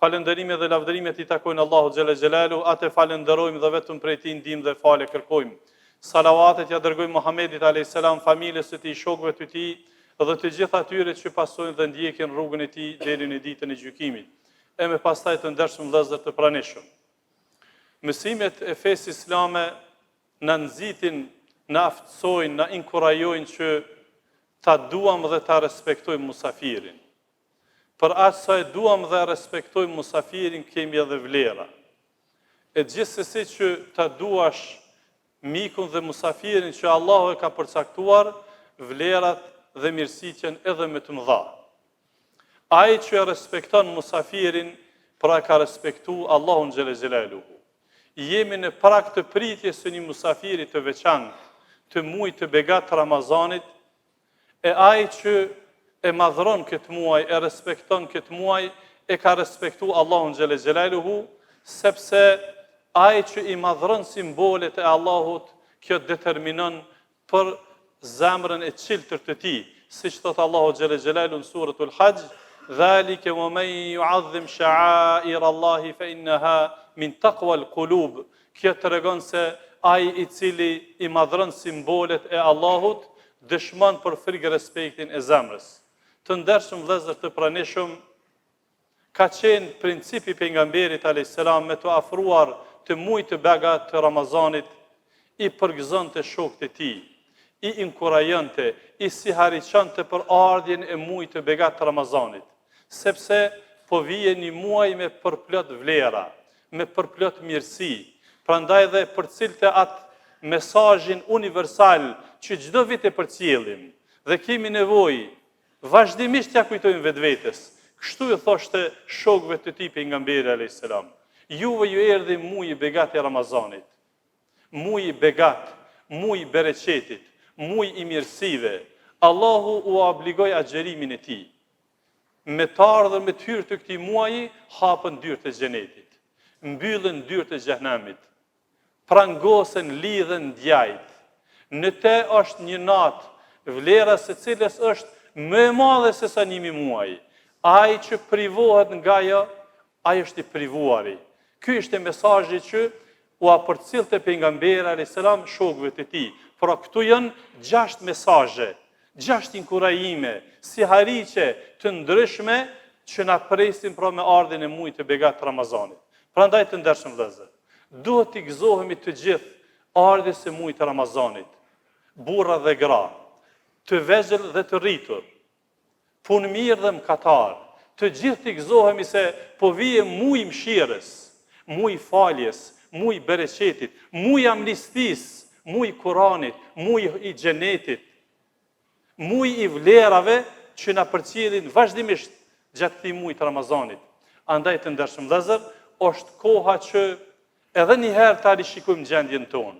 falënderimet dhe lavdërimet i takojnë Allahu xhalla xhelalu, atë falenderojmë dhe vetëm prej tij ndihmë dhe falë kërkojmë. Salavatet ja dërgojmë Muhamedit alayhis salam, familjes së tij, shokëve të tij dhe të gjithë atyre që pasojnë dhe ndjekin rrugën e tij deri në ditën e gjykimit. E me pastaj të ndershëm vëllezër të pranishëm. Mësimet e fesë islame na nxitin, na aftësojnë, na inkurajojnë që ta duam dhe ta respektojmë musafirin. Për aq sa e duam dhe respektojmë musafirin, kemi edhe vlera. E gjithsesi që ta duash mikun dhe musafirin që Allahu e ka përcaktuar, vlerat dhe mirësitë janë edhe më të mëdha. Ai që e respekton musafirin, pra ka respektu Allahun xhelle xhelaluhu. Jemi në prag të pritjes së një musafiri të veçantë, të muajit të begat Ramazanit, e ai që e madhron këtë muaj, e respekton këtë muaj, e ka respektu Allahun xhelle xhelaluhu, sepse ai që i madhron simbolet e Allahut, kjo determinon për zemrën e çiltër të tij, siç thot Allahu xhelle xhelalu në suratul Hajj, "Dhalika wa man yu'azzim sha'air Allahi fa innaha min taqwa al-qulub." Kjo tregon se ai i cili i madhron simbolet e Allahut dëshmon për frikë respektin e zemrës. Të ndershëm vëllezër të pranishëm, ka qenë principi pejgamberit alayhis salam me të afruar të muajit të begat të Ramazanit, i përgëzonte shokët e tij, i inkurajonte, i sihariqonte për ardhjen e muajit të begat të Ramazanit, sepse po vije një muaj me përplot vlera, me përplot mirësi. Prandaj dhe përcilte atë mesazhin universal që çdo vit e përcjellim dhe kemi nevojë vazhdimisht t'ja kujtojmë vetvetes. Kështu i thoshte shokëve të tij pejgamberi alayhis salam: "Juve ju erdhi muaji i begat i Ramazanit, muaji i begat, muaji i bereqetit, muaji i mirësive. Allahu u obligoi agjerimin e tij. Me të ardhur me të hyrë të këtij muaji hapen dyert e xhenetit, mbyllen dyert e xhenemit, prangosen, lidhen djajt. Në te është një natë, vlera së cilës është më e madhe se sa 1000 muaj. Ai që privohet nga ajo, ai është i privuari." Ky ishte mesazhi që u përcillte pejgamberi alayhis salam shokëve të tij. Pra këtu janë 6 mesazhe, 6 inkurajime, sihariqe të ndryshme që na presin pra me ardhin e muajit të begat Ramazanit. Prandaj të ndershëm vëllezër, duhet t'i gëzohemi të gjithë ardhjes së muajit të Ramazanit, burra dhe gra, të vegjël dhe të rritur, punë mirë dhe mëkatar, të gjithë t'i gëzohemi se po vije muaji i mëshirës, muaji i faljes, muaji i bereqetit, muaji i amnistisë, muaji i Kuranit, muaji i xhenetit, muaji i vlerave që na përcjellin vazhdimisht gjatë këtij muaji të Ramazanit. Andaj të ndershëm vëllezër, është koha që edhe një herë ta rishikojmë gjendjen tonë.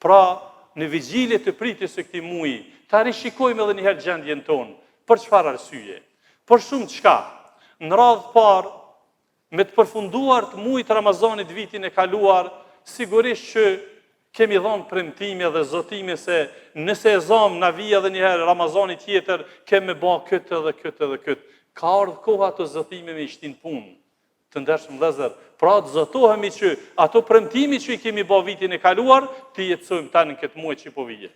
Pra, në vigjilje të pritjes së këtij muaji, ta rishikojmë edhe një herë gjendjen tonë. Për çfarë arsye? Për shumë çka. Në radhë parë, me të përfunduar të muajit Ramazanit vitin e kaluar, sigurisht që kemi dhënë premtime dhe zotime se nëse e zam na vijë edhe një herë Ramazani tjetër, kemë bë këtë dhe këtë dhe këtë. Ka ardhur koha të zotime me ishtin punë. Të ndershëm vëllezër, pra të zotohemi që ato premtimi që i kemi bë vitin e kaluar, të jetësojmë tani në këtë muaj që po vije.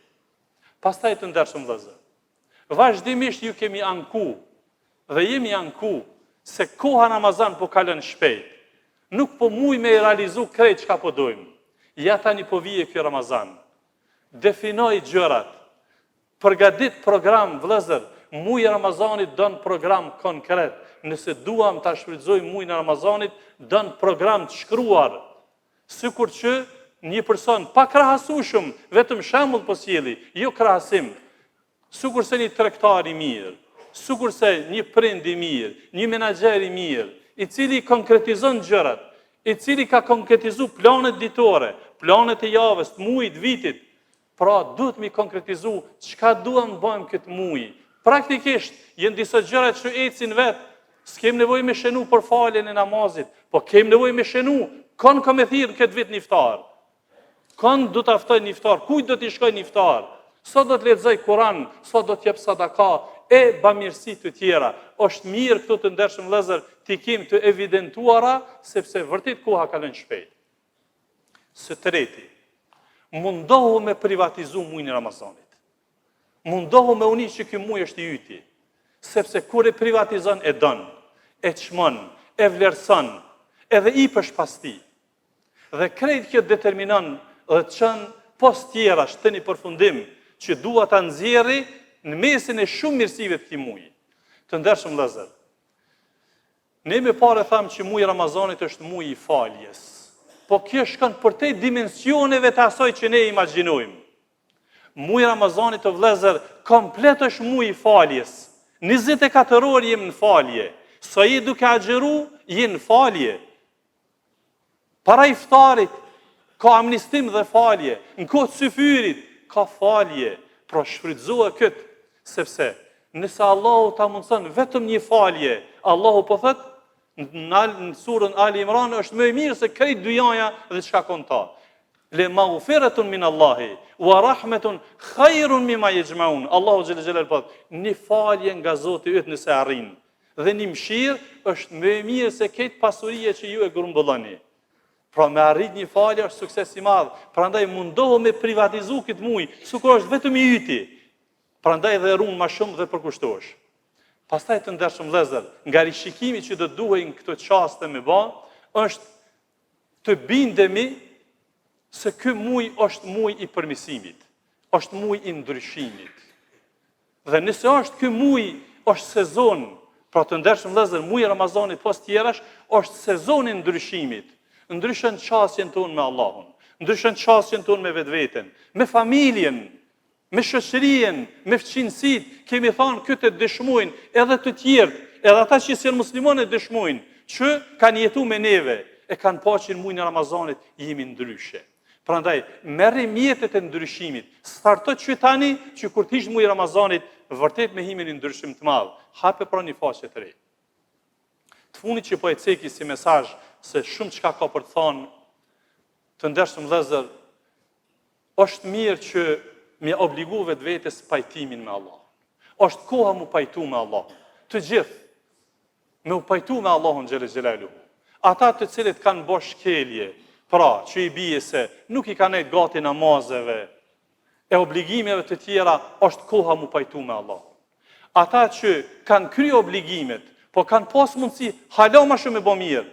Pastaj të ndershëm vëllezër, vazhdimisht ju kemi anku dhe jemi anku se koha Ramazan po kalon shpejt. Nuk po muj me realizu krejt çka po dojmë. Ja tani po vije ky Ramazan. Definoj gjërat. Përgatit program vëllezër, muaji Ramazanit don program konkret. Nëse duam ta shfrytëzojmë muajin e Ramazanit, don program të shkruar. Sikur që një person pa krahasueshëm, vetëm shembull po sjelli, jo krahasim. Sikur se një tregtar i mirë, sikur se një prind i mirë, një menaxher i mirë, i cili konkretizon gjërat, i cili ka konkretizuar planet ditore, planet e javës, të muajit, vitit. Pra duhet mi konkretizu çka duam të bëjmë këtë muaj. Praktikisht janë disa gjëra që ecin vetë. S'kem nevojë me shenu për faljen e namazit, po kem nevojë me shenu kon ka me thirr këtë vit një iftar. Kon do ta ftoj një iftar, kujt do t'i shkoj një iftar? Sot do të lexoj Kur'an, sot do të jep sadaka, e bamirësi të tjera. Është mirë këto të ndershëm vëllezër, ti kemi të evidentuara sepse vërtet koha kalon shpejt. Së treti, mundohu me privatizu muajin e Ramazanit. Mundohu me uni që ky muaj është i yti, sepse kur e privatizon e don, e çmon, e vlerëson, edhe i pësh pas tij. Dhe krejt kjo determinon dhe çon pos tjera të një përfundim që dua ta nxjerri në mesin e shumë mirësive të këtij muaji. Të ndershëm vëllezër, ne më parë thamë që muaji i Ramazanit është muaji i faljes. Po kjo shkon përtej dimensioneve të asaj që ne imagjinojmë. Muaji i Ramazanit të vëllezër komplet është muaji i faljes. 24 orë jem në falje. Sa je duke agjeru, je në falje. Para iftarit ka amnistim dhe falje. Në kohë të syfyrit ka falje. Pra shfrytëzoa këtë, sepse nëse Allahu ta mundson vetëm një falje, Allahu po thot në surën Ali Imran është më e mirë se krejt dyjaja dhe çka ka ta. Le maghfiratun min Allahi wa rahmatun khairun mimma yajma'un. Allahu xhel xhelal po një falje nga Zoti yt nëse arrin. Dhe një mëshirë është më e mirë se këtë pasurie që ju e grumbulloni. Pra me arrit një falje është sukses i madh. Prandaj mundohu me privatizu këtë muaj, sikur është vetëm i yti. Prandaj dhe ruan më shumë dhe përkushtohesh. Pastaj të ndershëm vëllezër, nga rishikimi që do duhej këto çaste me bë, është të bindemi se ky muaj është muaj i përmirësimit, është muaj i ndryshimit. Dhe nëse është ky muaj, është sezon, pra të ndershëm vëllezër, muaji i Ramazanit pas tjerash është sezoni i ndryshimit. Ndryshon çësjen tonë me Allahun, ndryshon çësjen tonë me vetveten, me familjen, me shoqërinë, me fëmijësit. Kemi thënë këtë dëshmojnë edhe të tjerë, edhe ata që janë muslimanë dëshmojnë që kanë jetuar me neve e kanë pasur muajin e Ramazanit jemi ndryshe. Prandaj merrim mjetet e ndryshimit. Starto që tani që kur të ish muaji i Ramazanit vërtet me himin e ndryshim të madh. Hape pra një faqe të re. Të fundit që po e ceki si mesazh se shumë çka ka për të thënë, të ndershëm vëllezër, është mirë që me obligu vetvetes pajtimin me Allah. Është koha mu pajtu me Allah. Të gjithë, me u pajtu me Allahun xhel xhelaluhu. Ata të cilët kanë bërë shkelje, pra që i bie se nuk i kanë gati namazeve, e obligimeve të tjera, është koha mu pajtu me Allah. Ata që kanë kry obligimet, po kanë pas mundësi, hala ma shumë e bo mirë,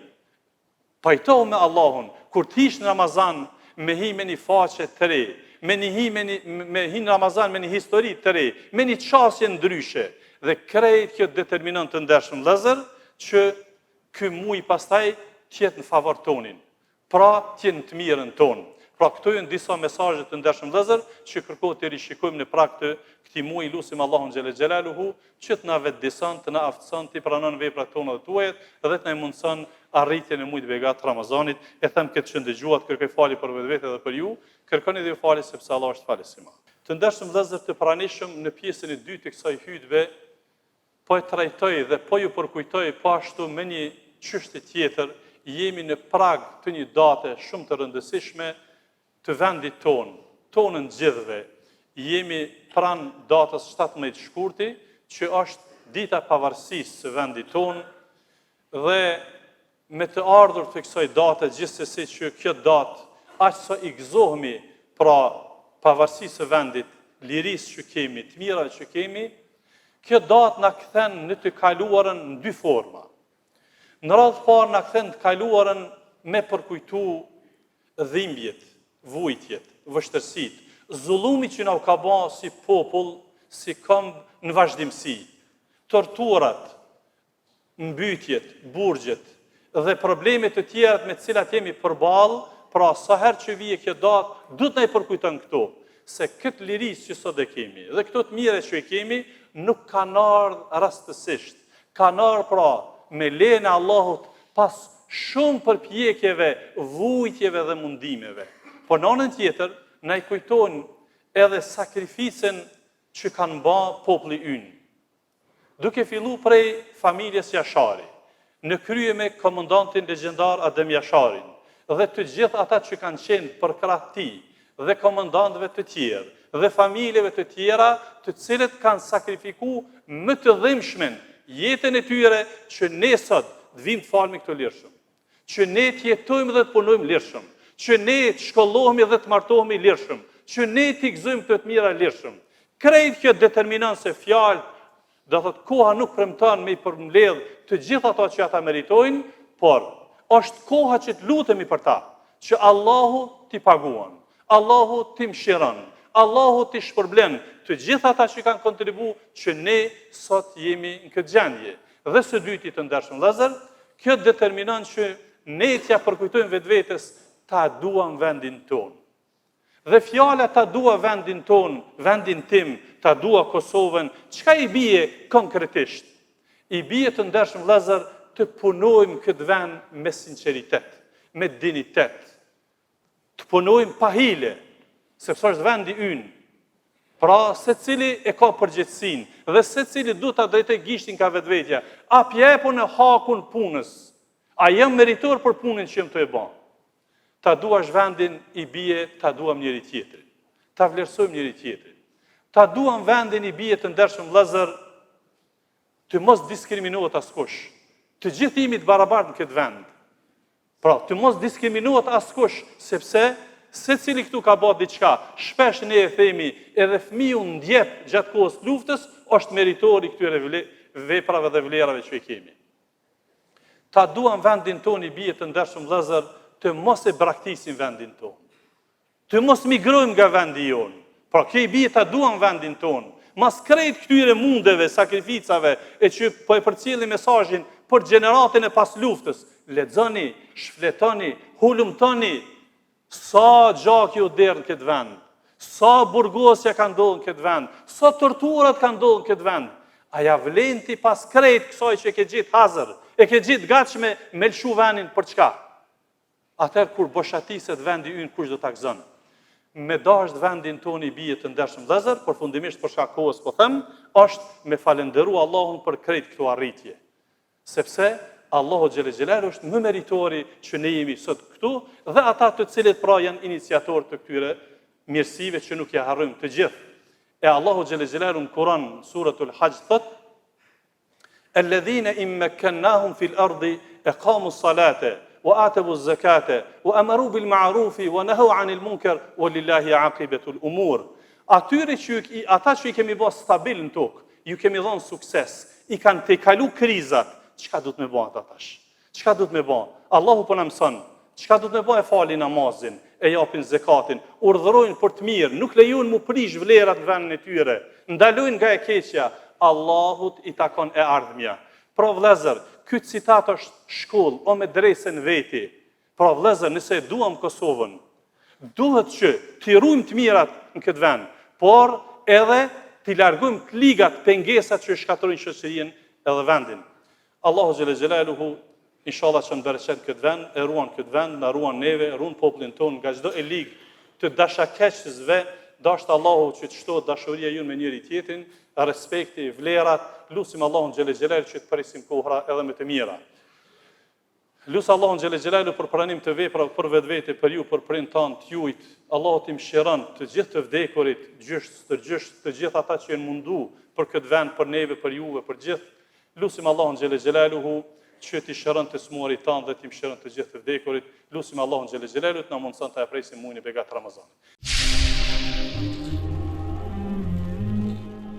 pajtohu me Allahun, kur t'ish në Ramazan, me hi me një faqe të re, me hi në Ramazan me një histori të re, me një qasje ndryshe, dhe krejt kjo determinon të ndershëm vëllezër, që ky muaj pastaj tjetë në favor tonin, pra tjetë në të mirën tonë. Pra këto janë disa mesazhe të ndershëm vëllezër që kërkohet të rishikojmë në prag të këtij muaji, lutim Allahun xhel xhelaluhu që të na vetëdijson, të na aftëson, të pranon veprat tona dhe tuaja dhe të na mundson arritjen e muajit begat Ramazanit. E them këtë që dëgjuat, kërkoj falje për vetvete dhe për ju, kërkoni dhe ju falje sepse Allah është falës i madh. Të ndershëm vëllezër, të pranishëm në pjesën e dytë të kësaj hutbe, po e trajtoj dhe po ju përkujtoj po ashtu me një çështje tjetër, jemi në prag të një date shumë të rëndësishme të vendit tonën gjithve, jemi pranë datës 17 shkurti, që është dita pavarësisë së vendit tonë, dhe me të ardhur të kësaj date, gjithsesi që kjo datë, aq sa i gëzohemi pra pavarësisë së vendit, lirisë që kemi, të mira që kemi, kjo datë na kthen në të kaluarën në dy forma. Në radhë parë na kthen të kaluarën me përkujtu dhimbjet, vujtjet, vështërsitë, zullumi që na u ka bërë si popull, si këmbë në vazhdimsi, torturat, mbytjet, burgjet dhe problemet të tjera me të cilat jemi përballë, pra sa herë që vije kjo datë, duhet na i përkujton këto, se këtë lirisë që sot e kemi dhe këto të mira që e kemi nuk kanë ardhur rastësisht, kanë ardhur pra me lejen e Allahut pas shumë përpjekjeve, vujtjeve dhe mundimeve. Po në anën tjetër, na i kujtojnë edhe sakrificën që kanë bërë populli ynë. Duke fillu prej familjes Jashari, në krye me komandantin legjendar Adem Jasharin, dhe të gjithë ata që kanë qenë për krah të tij, dhe komandantëve të tjerë, dhe familjeve të tjera të cilët kanë sakrifiku më të dhimbshmen jetën e tyre që ne sot të vim të falmi këtë lirshëm, që ne të jetojmë dhe të punojmë lirshëm, që ne të shkollohemi dhe të martohemi lirshëm, që ne të gëzojmë të mira lirshëm. Krejt kjo determinon se fjalë, do thotë koha nuk premton me i përmbledh të gjitha ato që ata meritojnë, por është koha që të lutemi për ta, që Allahu t'i paguan, Allahu t'i mëshiron, Allahu t'i shpërblen të gjitha ata që kanë kontribu që ne sot jemi në këtë gjendje. Dhe së dyti të ndershëm vëllezër, kjo determinon që ne t'ja përkujtojmë vetvetes ta duam vendin tonë. Dhe fjala ta dua vendin ton, vendin tim, ta dua Kosovën, çka i bie konkretisht? I bie të ndershëm vëllezër të punojmë këtë vend me sinqeritet, me dinitet. Të punojmë pa hile, sepse është vendi ynë. Pra, secili e ka përgjegjësinë dhe secili duhet ta drejtojë gishtin ka vetvetja. A pjepun e hakun punës. A jam meritor për punën që jam të e bën? Ta duash vendin i bie, ta duam njëri tjetrin. Ta vlerësojmë njëri tjetrin. Ta duam vendin i bie të ndershëm vëllezër, të mos diskriminohet askush. Të gjithë jemi të barabartë në këtë vend. Pra, të mos diskriminohet askush, sepse secili këtu ka bërë diçka. Shpesh ne e themi, edhe fëmiu ndjep gjatë kohës luftës, është meritor i këtyre veprave dhe vlerave që i kemi. Ta duam vendin ton i bie të ndershëm vëllezër, të mos e braktisim vendin tonë, të mos migrojmë nga vendi jonë. Pra kjo i bie ta duam vendin tonë, mas krejt këtyre mundeve, sakrificave, e që po e përcjellim mesazhin për gjeneratën e pas luftës, lexoni, shfletoni, hulumtoni, sa gjaki u derë në këtë vend, sa burgosja ka ndodhur në këtë vend, sa torturat ka ndodhur në këtë vend. A ja vlen ti pas krejt kësaj që e ke gjetë hazër, e ke gjetë gatshme me lshu vendin për çka? Atëherë kur boshatiset vendi ynë, kush do ta gëzon? Me dashur vendin tonë i bie të ndershëm vëllezër, përfundimisht për shkak kohës po them, është me falendëru Allahun për krejt këto arritje. Sepse Allahu xhele xhelalu është më meritori që ne jemi sot këtu dhe ata të cilët pra janë iniciatorë të këtyre mirësive që nuk ja harrojmë të gjithë. E Allahu xhele xhelalu në Kur'an suratul Hajj thot: "Alladhina in makkannahum fil ardi aqamu s-salata وآتوا الزكاة وأمروا بالمعروف ونهوا عن المنكر ولله عاقبة الأمور." Ata që i kemi bërë stabil në tokë, ju kemi dhënë sukses, i kanë tejkalu krizat, çka do të më bëjnë ata tash? Çka do të më bëjnë? Allahu po na mëson. Çka do të më bëjnë? E falin namazin, e japin zakatin, urdhërojnë për të mirë, nuk lejojnë mu prish vlerat në vendin e tyre, ndalojnë nga e keqja. Allahut i takon e ardhmja. Pra vëllezër, ky citat është shkollë, o me dresën veti. Pra vëllezër, nëse duam Kosovën, duhet që t'i ruajmë të mirat në këtë vend, por edhe t'i largojmë të ligat, pengesat që shkatërrojnë shoqërinë edhe vendin. Allahu xhele xhelaluhu, inshallah që ndërçet këtë vend, e ruan këtë vend, na ruan neve, e ruan popullin ton nga çdo e lig të dashakeqësve, dashur Allahu që të shtohet dashuria jonë me njëri tjetrin, respekti, vlerat, lusim Allahun xhele xhelalu që të presim kohra edhe me të mira. Lusë Allahun xhele xhelalu për pranim të veprave për vetvete, për ju, për prind tan, të jujt. Allahu t'i mëshiron të gjithë të vdekurit, të gjithë ata që janë mundu për këtë vend, për neve, për juve, për gjithë. Lusim Allahun xhele xhelaluhu që t'i shëron të smurit tan dhe t'i mëshiron të gjithë të vdekurit. Lusim Allahun xhele xhelalu të na mundson të apresim muajin e begat Ramazanit.